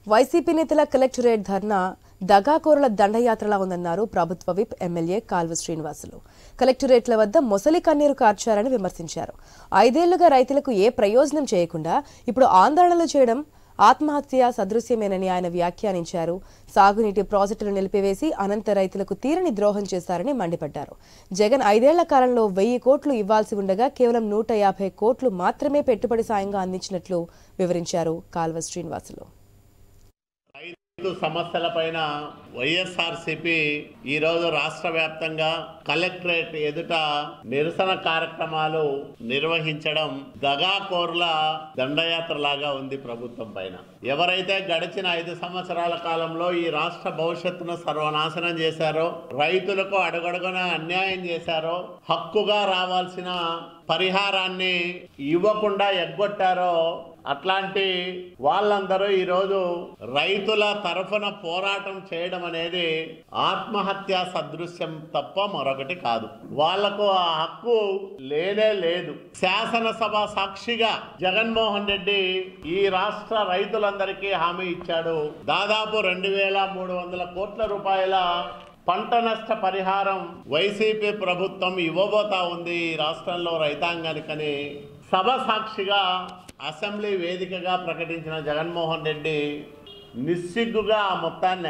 YCP నేతల collectorate ధర్నా దగాకోరుల దండయాత్రలా ఉందన్నారు ప్రభుత్వ విప్ ఎమ్మెల్యే కాల్వ శ్రీనివాసులు. కలెక్టరేట్ల వద్ద మొసలి కన్నీరు కార్చారని విమర్శించారు. 5 ఏళ్లుగా రైతులకు ఏ ప్రయోజనం చేయకుండా ఇప్పుడు ఆందోళనలు చేయడం ఆత్మహత్య సదృశ్యమేనని ఆయన వ్యాఖ్యానించారు. సాగునీటి ప్రాజెక్టులు నిలిపివేసి అనంత రైతులకు తీరని ద్రోహం చేశారని మండిపడ్డారు. జగన్ 5 ఏళ్ల కాలంలో 1000 కోట్లు ఇవ్వాల్సి ఉండగా కేవలం 150 కోట్లు మాత్రమే పెట్టుబడి సాయంగా అందించినట్లు వివరించారు కాల్వ శ్రీనివాసులు. సమస్యలపైన వైఎస్ఆర్సీపీ ఈరోజు రాష్ట్ర వ్యాప్తంగా కలెక్టరేట్ ఎదుట నిరసన కార్యక్రమాలు నిర్వహించడం దగాకోర్ల దండయాత్ర లాగా ఉంది ప్రభుత్వం పైన. ఎవరైతే గడిచిన 5 సంవత్సరాల కాలంలో ఈ రాష్ట్ర భవిష్యత్తును సర్వనాశనం చేశారో, రైతులకు అడుగడుగున అన్యాయం చేశారో, హక్కుగా రావాల్సిన పరిహారాన్ని ఇవ్వకుండా ఎగ్గొట్టారో అట్లాంటి వాళ్ళందరూ ఈరోజు రైతుల తరఫున పోరాటం చేయడం అనేది ఆత్మహత్య సదృశ్యం తప్ప మరొకటి కాదు. వాళ్లకు ఆ హక్కు లేనే లేదు. శాసనసభ సాక్షిగా జగన్మోహన్ రెడ్డి ఈ రాష్ట్ర రైతులందరికీ హామీ ఇచ్చాడు. దాదాపు 2300 కోట్ల రూపాయల పంట నష్ట పరిహారం వైసీపీ ప్రభుత్వం ఇవ్వబోతా ఉంది ఈ రాష్ట్రంలో రైతాంగానికని సభ సాక్షిగా అసెంబ్లీ వేదికగా ప్రకటించిన జగన్మోహన్ రెడ్డి నిస్సిగ్గుగా ఆ మొత్తాన్ని